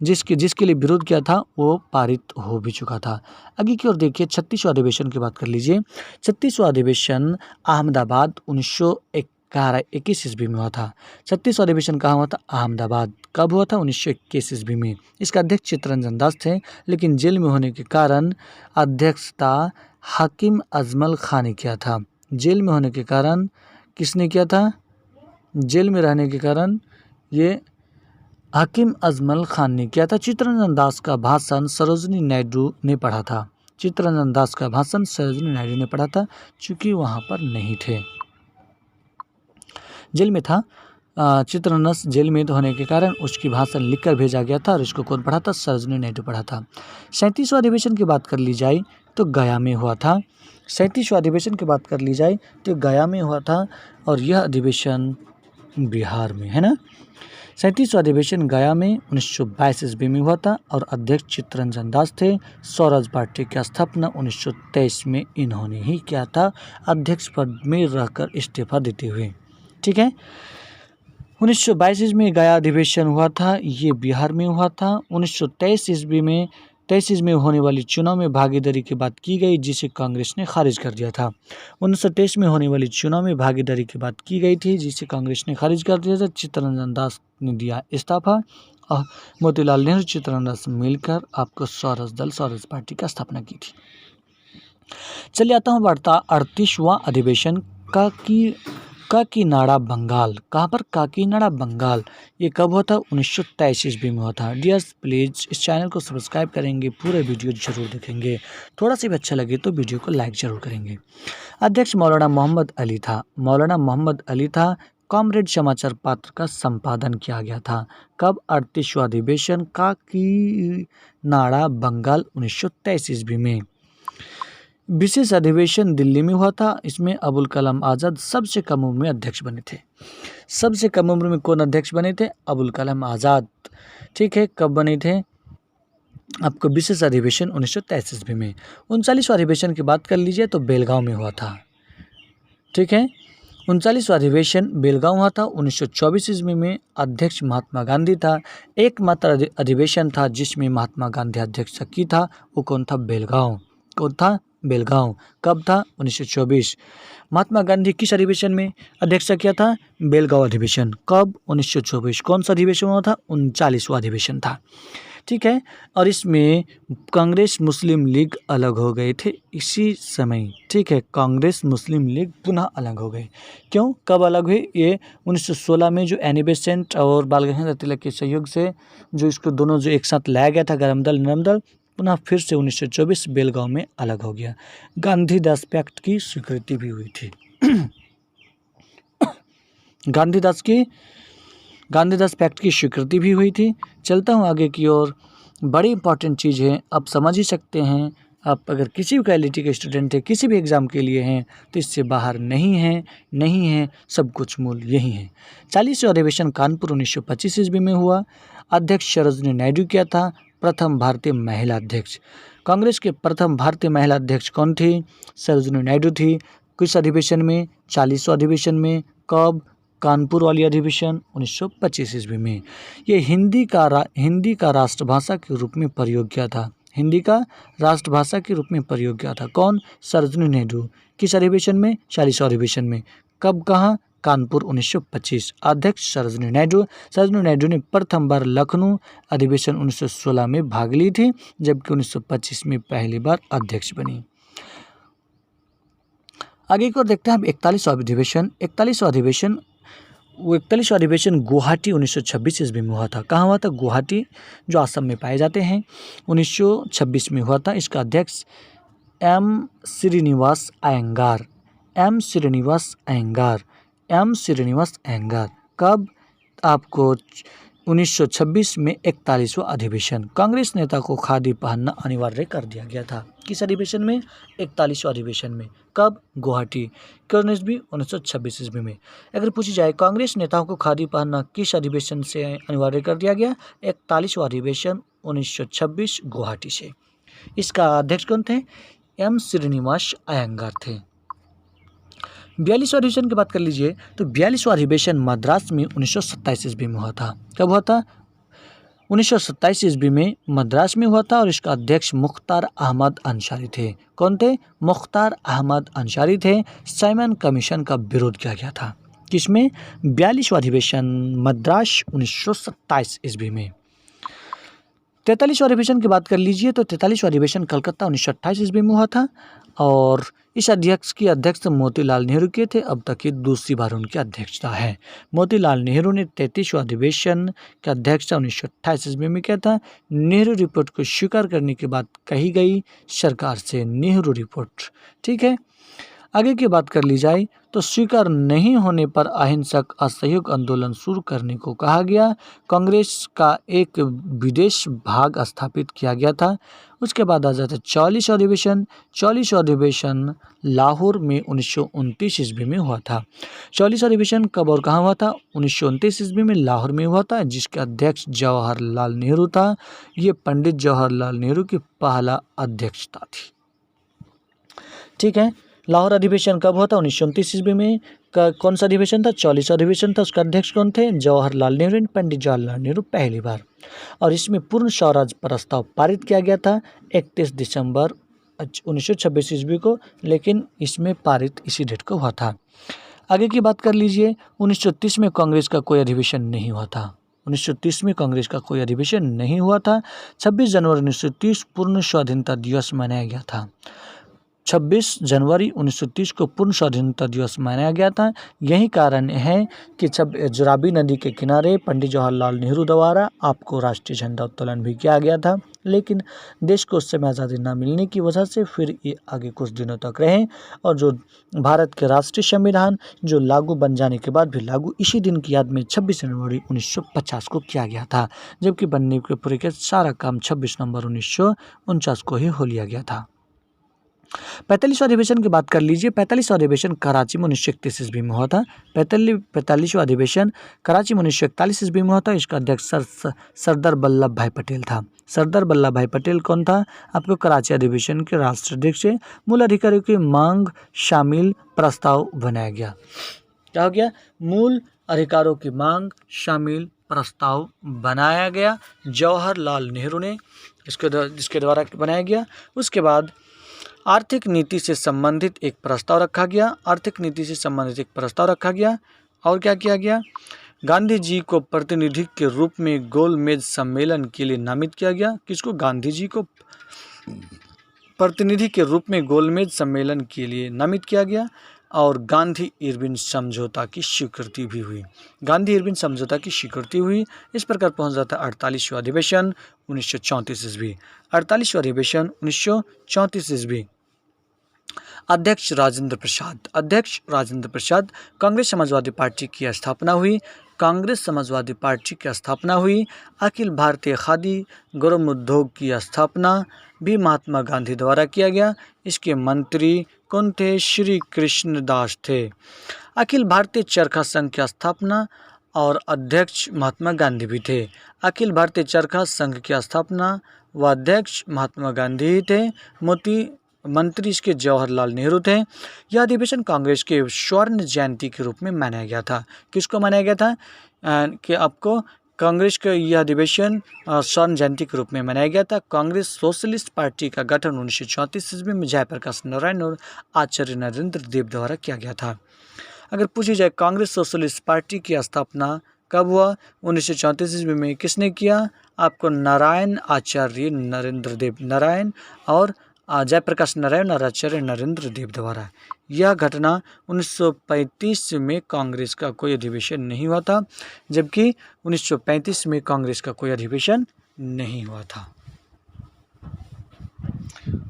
जिसके लिए विरोध किया था वो पारित हो भी चुका था। आगे की ओर देखिए, 36वां अधिवेशन की बात कर लीजिए। 36वां अधिवेशन अहमदाबाद 1921 ईस्वी में हुआ था। 36वां अधिवेशन कहाँ हुआ था? अहमदाबाद। कब हुआ था? 1921 ईस्वी में। इसका अध्यक्ष चित्तरंजन दास थे, लेकिन जेल में होने के कारण अध्यक्षता हाकिम अजमल खां ने किया था। जेल में होने के कारण किसने किया था? जेल में रहने के कारण ये हाकिम अजमल खान ने किया था। चित्तरंजन दास का भाषण सरोजिनी नायडू ने पढ़ा था। चित्तरंजन दास का भाषण सरोजिनी नायडू ने पढ़ा था, चूंकि वहाँ पर नहीं थे, जेल में था। चित्तरंजन जेल में होने के कारण उसकी भाषण लिखकर भेजा गया था और इसको कौन पढ़ा था? सरोजिनी नायडू पढ़ा था। 37वां अधिवेशन की बात कर ली जाए तो गया में हुआ था। 37वां अधिवेशन की बात कर ली जाए तो गया में हुआ था और यह अधिवेशन बिहार में है ना। 37वां अधिवेशन गया में 1922 ईस्वी में हुआ था और अध्यक्ष चित्तरंजन दास थे। स्वराज पार्टी की स्थापना 1923 में इन्होंने ही किया था, अध्यक्ष पद में रहकर इस्तीफा देते हुए। ठीक है, 1922 ईस्वी में गया अधिवेशन हुआ था, ये बिहार में हुआ था। 1923 ईस्वी में होने वाली चुनाव में भागीदारी की बात की गई, जिसे कांग्रेस ने खारिज कर दिया था। 1923 में होने वाली चुनाव में भागीदारी की बात की गई थी, जिसे कांग्रेस ने खारिज कर दिया था। चित्तरंजन दास ने दिया इस्तीफा और मोतीलाल नेहरू चित्तरंजन दास मिलकर आपको स्वराज पार्टी की स्थापना की थी। चलिए आता हूँ वार्ता 38वां अधिवेशन काकीनाडा बंगाल। कहाँ पर? काकीनाडा बंगाल। ये कब हुआ था? 1923 ईस्वी में हुआ था। डियर्स प्लीज़ इस चैनल को सब्सक्राइब करेंगे, पूरे वीडियो जरूर देखेंगे, थोड़ा सा भी अच्छा लगे तो वीडियो को लाइक जरूर करेंगे। अध्यक्ष मौलाना मोहम्मद अली था। मौलाना मोहम्मद अली था। कॉमरेड समाचार पत्र का संपादन किया गया था। कब? 38वां अधिवेशन काकीनाडा बंगाल 1923 ईस्वी में। विशेष अधिवेशन दिल्ली में हुआ था। इसमें अबुल कलाम आज़ाद सबसे कम उम्र में अध्यक्ष बने थे। सबसे कम उम्र में कौन अध्यक्ष बने थे? अबुल कलाम आज़ाद। ठीक है, कब बने थे? आपको विशेष अधिवेशन 1923 ईस्वी में। 39वां अधिवेशन की बात कर लीजिए तो बेलगांव में हुआ था। ठीक है, 39वां अधिवेशन बेलगांव हुआ था 1924 ईस्वी में। अध्यक्ष महात्मा गांधी था। एकमात्र अधिवेशन था जिसमें महात्मा गांधी अध्यक्षता की था, वो कौन था? बेलगांव। कौन था? बेलगांव। कब था? 1924। महात्मा गांधी किस अधिवेशन में अध्यक्षता किया था? बेलगांव अधिवेशन। कब? 1924। कौन सा अधिवेशन हुआ था? 39वां अधिवेशन था। ठीक है, और इसमें कांग्रेस मुस्लिम लीग अलग हो गए थे इसी समय। ठीक है, कांग्रेस मुस्लिम लीग पुनः अलग हो गए। क्यों? कब अलग हुए? ये 1916 में जो एन ए बेसेंट और बाल गंगाधर तिलक के सहयोग से जो इसको दोनों जो एक साथ लाया गया था, गरम दल नरम दल, पुनः फिर से 1924 बेलगांव में अलग हो गया। गांधीदास पैक्ट की स्वीकृति भी हुई थी। गांधीदास पैक्ट की स्वीकृति भी हुई थी। चलता हूँ आगे की ओर। बड़ी इंपॉर्टेंट चीज़ है, आप समझ ही सकते हैं। आप अगर किसी भी क्वालिटी के स्टूडेंट हैं, किसी भी एग्ज़ाम के लिए हैं, तो इससे बाहर नहीं है, सब कुछ मूल यही है। 40वां अधिवेशन कानपुर 1925 ईस्वी में हुआ। अध्यक्ष सरोजिनी नायडू किया था। प्रथम भारतीय महिला अध्यक्ष। कांग्रेस के प्रथम भारतीय महिला अध्यक्ष कौन थी? सरोजिनी नायडू थी। किस अधिवेशन में? 40वां अधिवेशन में। कब? कानपुर वाली अधिवेशन 1925 ईस्वी में। ये हिंदी का राष्ट्रभाषा के रूप में प्रयोग किया था। हिंदी का राष्ट्रभाषा के रूप में प्रयोग किया था। कौन? सरोजिनी नायडू। किस अधिवेशन में? 40वां अधिवेशन में। कब? कहाँ? कानपुर 1925। अध्यक्ष सरोजिनी नायडू। सरोजिनी नायडू ने प्रथम बार लखनऊ अधिवेशन 1916 में भाग ली थी, जबकि 1925 में पहली बार अध्यक्ष बनी। आगे की ओर देखते हैं हम 41वां अधिवेशन। 41वां अधिवेशन गुवाहाटी 1926 ईस्वी में हुआ था। कहाँ हुआ था? गुवाहाटी, जो असम में पाए जाते हैं। 1926 में हुआ था। इसका अध्यक्ष एम श्रीनिवास अयंगार। कब? आपको 1926 में 41वां अधिवेशन। कांग्रेस नेता को खादी पहनना अनिवार्य कर दिया गया था। किस अधिवेशन में? 41वां अधिवेशन में। कब? गुवाहाटी। कौन ईस्वी? 1926 ईस्वी में। अगर पूछी जाए कांग्रेस नेताओं को खादी पहनना किस अधिवेशन से अनिवार्य कर दिया गया? 41वां अधिवेशन 1926 गुवाहाटी से। इसका अध्यक्ष कौन थे? एम श्रीनिवास अयंगार थे। 42वां अधिवेशन की बात कर लीजिए तो 42वां अधिवेशन मद्रास में 1927 ईस्वी में हुआ था। कब हुआ था? 1927 ईस्वी में मद्रास में हुआ था और इसका अध्यक्ष मुख्तार अहमद अंसारी थे। कौन थे? मुख्तार अहमद अंसारी थे। साइमन कमीशन का विरोध किया गया था। किसमें? 42वां अधिवेशन मद्रास 1927 ईस्वी में। 43वां अधिवेशन की बात कर लीजिए तो 43वां अधिवेशन कलकत्ता 1928 ईस्वी में हुआ था और इस अध्यक्ष की अध्यक्ष मोतीलाल नेहरू के थे। अब तक ये दूसरी बार उनकी अध्यक्षता है। मोतीलाल नेहरू ने 33वां अधिवेशन का अध्यक्षता 1928 ईस्वी में किया था। नेहरू रिपोर्ट को स्वीकार करने की बात कही गई सरकार से, नेहरू रिपोर्ट। ठीक है, आगे की बात कर ली जाए तो स्वीकार नहीं होने पर अहिंसक असहयोग आंदोलन शुरू करने को कहा गया। कांग्रेस का एक विदेश भाग स्थापित किया गया था। उसके बाद आ जाता है 44वां अधिवेशन। 44वां अधिवेशन लाहौर में 1929 ईस्वी में हुआ था। 44वां अधिवेशन कब और कहाँ हुआ था? 1929 ईस्वी में लाहौर में हुआ था, जिसके अध्यक्ष जवाहरलाल नेहरू था। ये पंडित जवाहरलाल नेहरू की पहला अध्यक्षता थी। ठीक है, लाहौर अधिवेशन कब हुआ था? 1929 ईस्वी में। कौन सा अधिवेशन था? 44वां अधिवेशन था। उसका अध्यक्ष कौन थे? जवाहरलाल नेहरू, पंडित जवाहरलाल नेहरू पहली बार। और इसमें पूर्ण स्वराज प्रस्ताव पारित किया गया था 31 दिसंबर 1926 ईस्वी को, लेकिन इसमें पारित इसी डेट को हुआ था। आगे की बात कर लीजिए 1930 में कांग्रेस का कोई अधिवेशन नहीं हुआ था। 1930 में कांग्रेस का कोई अधिवेशन नहीं हुआ था। 26 जनवरी 1930 पूर्ण स्वाधीनता दिवस मनाया गया था। 26 जनवरी 1930 को पूर्ण स्वाधीनता दिवस मनाया गया था। यही कारण है कि रावी नदी के किनारे पंडित जवाहरलाल नेहरू द्वारा आपको राष्ट्रीय झंडा उत्तोलन भी किया गया था, लेकिन देश को उस समय आज़ादी न मिलने की वजह से फिर ये आगे कुछ दिनों तक रहे और जो भारत के राष्ट्रीय संविधान जो लागू बन जाने के बाद भी लागू इसी दिन की याद में 26 जनवरी 1950 को किया गया था, जबकि बनने के पूरे के सारा काम 26 नवंबर 1949 को ही हो लिया गया था। 45वां अधिवेशन की बात कर लीजिए। 45वां अधिवेशन कराची में 1931 ईस्वी में हुआ था। 45वां अधिवेशन कराची में 1941 ईस्वी में हुआ था। इसका अध्यक्ष सरदार वल्लभ भाई पटेल था। सरदार वल्लभ भाई पटेल कौन था? आपको कराची अधिवेशन के राष्ट्राध्यक्ष से मूल अधिकारियों की मांग शामिल प्रस्ताव बनाया गया। क्या हो गया? मूल अधिकारों की मांग शामिल प्रस्ताव बनाया गया जवाहरलाल नेहरू ने, जिसके द्वारा बनाया गया। उसके बाद आर्थिक नीति से संबंधित एक प्रस्ताव रखा गया। आर्थिक नीति से संबंधित एक प्रस्ताव रखा गया और क्या किया गया? गांधी जी को प्रतिनिधि के रूप में गोलमेज सम्मेलन के लिए नामित किया गया। किसको? गांधी जी को प्रतिनिधि के रूप में गोलमेज सम्मेलन के लिए नामित किया गया और गांधी इरविन समझौता की स्वीकृति भी हुई। गांधी इरविन समझौता की स्वीकृति हुई। इस प्रकार पहुंच जाता है 48वां अधिवेशन 1934 ईस्वी। 48वां अधिवेशन 1934 ईस्वी। अध्यक्ष राजेंद्र प्रसाद। अध्यक्ष राजेंद्र प्रसाद। कांग्रेस समाजवादी पार्टी की स्थापना हुई। कांग्रेस समाजवादी पार्टी की स्थापना हुई। अखिल भारतीय खादी ग्राम उद्योग की स्थापना भी महात्मा गांधी द्वारा किया गया। इसके मंत्री कौन थे? श्री कृष्णदास थे। अखिल भारतीय चरखा संघ की स्थापना और अध्यक्ष महात्मा गांधी भी थे। अखिल भारतीय चरखा संघ की स्थापना व अध्यक्ष महात्मा गांधी ही थे। मंत्री इसके जवाहरलाल नेहरू थे। यह अधिवेशन कांग्रेस के स्वर्ण जयंती के रूप में मनाया गया था। किसको मनाया गया था? कि आपको कांग्रेस का यह अधिवेशन स्वर्ण जयंती के रूप में मनाया गया था। कांग्रेस सोशलिस्ट पार्टी का गठन 1934 ईस्वी में जयप्रकाश नारायण और आचार्य नरेंद्र देव द्वारा किया गया था। अगर पूछी जाए कांग्रेस सोशलिस्ट पार्टी की स्थापना कब हुआ? 1934 ईस्वी में। किसने किया? आपको नारायण, आचार्य नरेंद्र देव, नारायण और जयप्रकाश नारायण और आचार्य नरेंद्र देव द्वारा। यह घटना 1935 में कांग्रेस का कोई अधिवेशन नहीं हुआ था, जबकि 1935 में कांग्रेस का कोई अधिवेशन नहीं हुआ था।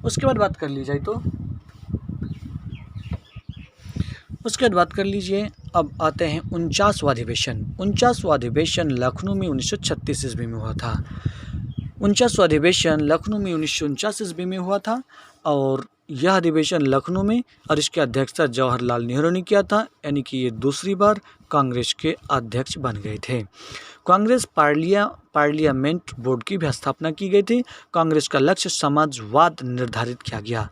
उसके बाद बात कर ली जाए तो उसके बाद बात कर लीजिए, अब आते हैं 49वां अधिवेशन। 49वां अधिवेशन लखनऊ में 1936 ईस्वी में हुआ था। 49वां अधिवेशन लखनऊ में 1949 ईस्वी में हुआ था और यह अधिवेशन लखनऊ में, और इसकी अध्यक्षता जवाहरलाल नेहरू ने किया था, यानी कि ये दूसरी बार कांग्रेस के अध्यक्ष बन गए थे। कांग्रेस पार्लियामेंट बोर्ड की भी स्थापना की गई थी। कांग्रेस का लक्ष्य समाजवाद निर्धारित किया गया।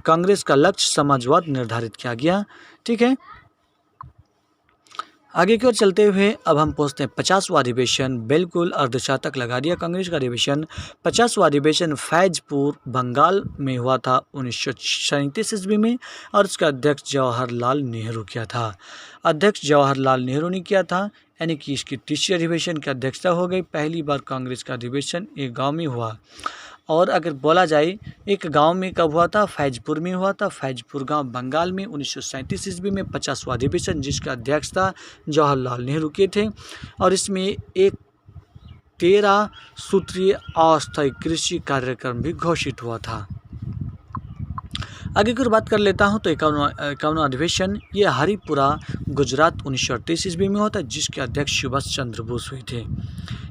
कांग्रेस का लक्ष्य समाजवाद निर्धारित किया गया। ठीक है, आगे की ओर चलते हुए अब हम पहुंचते हैं 50वां अधिवेशन। बिल्कुल अर्धशतक लगा दिया कांग्रेस का अधिवेशन। 50वां अधिवेशन फैजपुर बंगाल में हुआ था 1937 ईस्वी में, और उसका अध्यक्ष जवाहरलाल नेहरू किया था। अध्यक्ष जवाहरलाल नेहरू ने किया था, यानी कि इसकी तीसरी अधिवेशन की अध्यक्षता हो गई। पहली बार कांग्रेस का अधिवेशन एक गाँव में हुआ। और अगर बोला जाए एक गांव में कब हुआ था, फैजपुर में हुआ था। फैजपुर गांव बंगाल में 1937 ईस्वी में 50वां अधिवेशन, जिसका अध्यक्षता जवाहरलाल नेहरू के थे। और इसमें एक 13 सूत्रीय अस्थायी कृषि कार्यक्रम भी घोषित हुआ था। आगे की ओर बात कर लेता हूं तो 51वां अधिवेशन, ये हरिपुरा गुजरात 1938 ईस्वी में हुआ था, जिसके अध्यक्ष सुभाष चंद्र बोस हुए थे।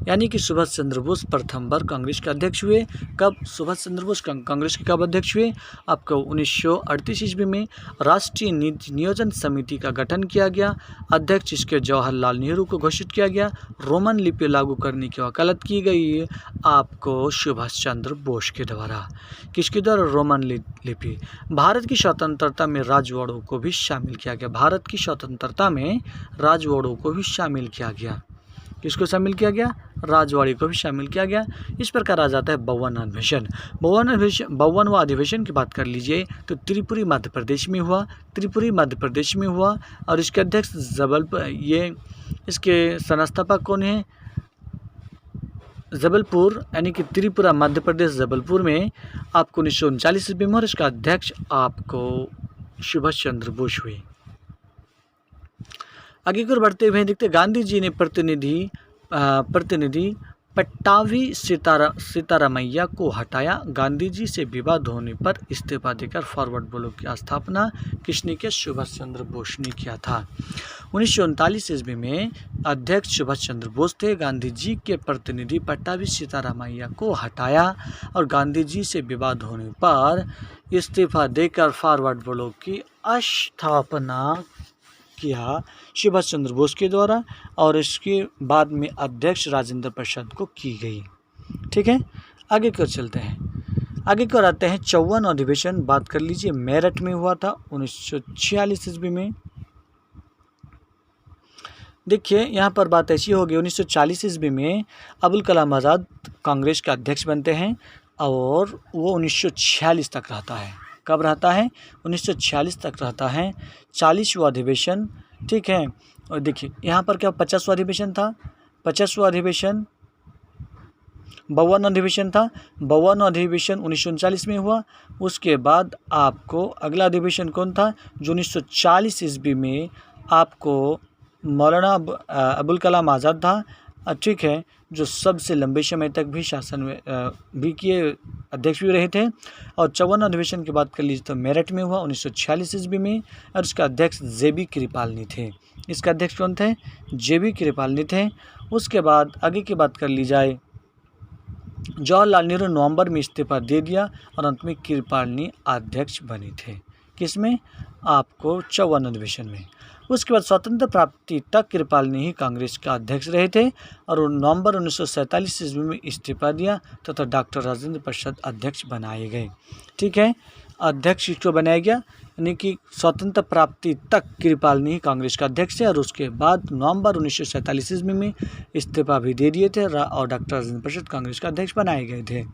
यानी कि सुभाष चंद्र बोस प्रथम बार कांग्रेस के अध्यक्ष हुए। कब सुभाष चंद्र बोस कांग्रेस के कब अध्यक्ष हुए? आपको 1938 ईस्वी में राष्ट्रीय नीति नियोजन समिति का गठन किया गया। अध्यक्ष इसके जवाहरलाल नेहरू को घोषित किया गया। रोमन लिपि लागू करने की वकालत की गई आपको सुभाष चंद्र बोस के द्वारा। किसके द्वारा? रोमन लिपि। भारत की स्वतंत्रता में राजवाड़ों को भी शामिल किया गया। भारत की स्वतंत्रता में राजवाड़ों को भी शामिल किया गया। किसको शामिल किया गया? राजवाड़ी को भी शामिल किया गया। इस प्रकार आ जाता है 52वां अधिवेशन। 52वां अधिवेशन की बात कर लीजिए तो त्रिपुरी मध्य प्रदेश में हुआ। त्रिपुरी मध्य प्रदेश में हुआ और इसके अध्यक्ष ये इसके संस्थापक कौन है? जबलपुर, यानी कि त्रिपुरा मध्य प्रदेश जबलपुर में आपको 1939 ईस्वी में, और इसका अध्यक्ष आपको सुभाष चंद्र बोस हुए। आगे की ओर बढ़ते हुए देखते गांधी जी ने प्रतिनिधि पट्टाभी सीतारामैया को हटाया। गांधी जी से विवाद होने पर इस्तीफा देकर फॉरवर्ड ब्लॉक की स्थापना किसने किया? सुभाष चंद्र बोस ने किया था। 1939 ईस्वी में अध्यक्ष सुभाष चंद्र बोस थे। गांधी जी के प्रतिनिधि पट्टाभी सीतारामैया को हटाया और गांधी जी से विवाद होने पर इस्तीफा देकर फॉरवर्ड ब्लॉक की स्थापना किया सुभाष चंद्र बोस के द्वारा, और इसके बाद में अध्यक्ष राजेंद्र प्रसाद को की गई। ठीक है, आगे की ओर चलते हैं। आगे की ओर आते हैं 54वां अधिवेशन। बात कर लीजिए, मेरठ में हुआ था 1946 ईस्वी में। देखिए यहाँ पर बात ऐसी होगी, 1940 ईस्वी में अबुल कलाम आज़ाद कांग्रेस के अध्यक्ष बनते हैं और वो 1946 तक रहता है। कब रहता है? 1946 तक रहता है। 40वां अधिवेशन। ठीक है, और देखिए यहाँ पर क्या 50वां अधिवेशन था? 50वां अधिवेशन 52वां अधिवेशन था। 52वां अधिवेशन 1939 में हुआ। उसके बाद आपको अगला अधिवेशन कौन था? जो 1940 ईस्वी में आपको मौलाना अबुल कलाम आज़ाद था। ठीक है, जो सबसे लंबे समय तक भी शासन में भी किए, अध्यक्ष भी रहे थे। और 54वां अधिवेशन की बात कर लीजिए तो मेरठ में हुआ 1946 ईस्वी में, और इसका अध्यक्ष JB कृपालनी थे। इसका अध्यक्ष कौन थे? JB कृपालनी थे। उसके बाद आगे की बात कर ली जाए, जवाहरलाल नेहरू नवंबर में इस्तीफा दे दिया और अंत में कृपालनी अध्यक्ष बने थे। किसमें? आपको 54वां अधिवेशन में। उसके बाद स्वतंत्र प्राप्ति तक कृपालनी ही कांग्रेस का अध्यक्ष रहे थे और नवंबर 1947 ईस्वी में इस्तीफा दिया तथा डॉक्टर राजेंद्र प्रसाद अध्यक्ष बनाए गए। ठीक है, अध्यक्ष किसको बनाया गया? यानी कि स्वतंत्र प्राप्ति तक कृपालनी ही कांग्रेस का अध्यक्ष है, और उसके बाद नवंबर 1947 ईस्वी में इस्तीफा भी दे दिए थे और डॉक्टर राजेंद्र प्रसाद कांग्रेस का अध्यक्ष बनाए गए थे।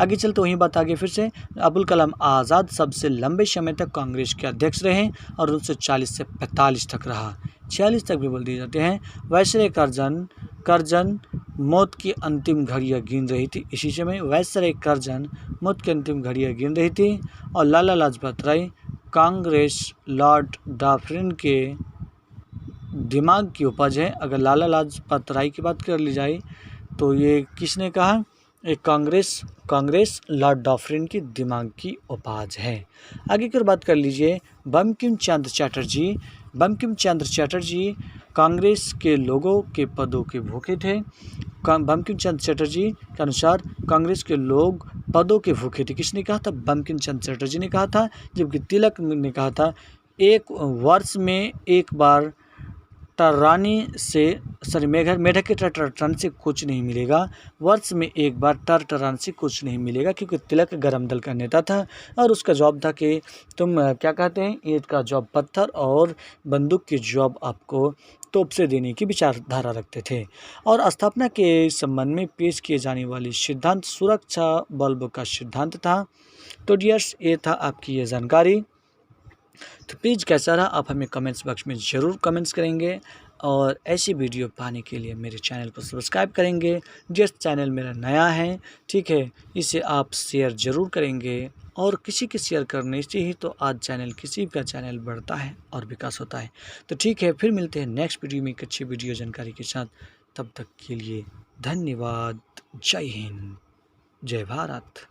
आगे चलते वहीं बात आगे फिर से, अबुल कलाम आज़ाद सबसे लंबे समय तक कांग्रेस के अध्यक्ष रहे और 1940 से 45 तक रहा। 46 तक भी बोल दिए जाते हैं। वायसराय करजन मौत की अंतिम घड़ियां गिन रही थी। इसी समय वायसराय करजन मौत की अंतिम घड़ियां गिन रही थी और लाला लाजपत राय कांग्रेस लॉर्ड डॉफ्रिन के दिमाग की उपज है। अगर लाला लाजपत राय की बात कर ली जाए तो ये किसने कहा? एक कांग्रेस लॉर्ड डॉफ्रिन की दिमाग की उपज है। आगे की बात कर लीजिए, बंकिम चंद्र चटर्जी बंकिम चंद्र चटर्जी कांग्रेस के लोगों के पदों के भूखे थे। बंकिम चंद्र चटर्जी के अनुसार कांग्रेस के लोग पदों के भूखे थे। किसने कहा था? बंकिम चंद्र चटर्जी ने कहा था। जबकि तिलक ने कहा था एक वर्ष में एक बार मेढक के टरटराने से कुछ नहीं मिलेगा, वर्ष में एक बार टरटराने से कुछ नहीं मिलेगा, क्योंकि तिलक गरम दल का नेता था और उसका जवाब था कि तुम क्या कहते हैं, ईंट का जवाब पत्थर और बंदूक की जवाब आपको तोप से देने की विचारधारा रखते थे। और स्थापना के संबंध में पेश किए जाने वाली सिद्धांत सुरक्षा बल्ब का सिद्धांत था। तो डियर्स, ये था आपकी ये जानकारी। तो प्लीज़ कैसा रहा आप हमें कमेंट्स बॉक्स में ज़रूर कमेंट्स करेंगे और ऐसी वीडियो पाने के लिए मेरे चैनल को सब्सक्राइब करेंगे। जिस चैनल मेरा नया है, ठीक है, इसे आप शेयर ज़रूर करेंगे और किसी के शेयर करने से ही तो आज चैनल किसी का चैनल बढ़ता है और विकास होता है। तो ठीक है, फिर मिलते हैं नेक्स्ट वीडियो में एक अच्छी वीडियो जानकारी के साथ। तब तक के लिए धन्यवाद। जय हिंद, जय भारत।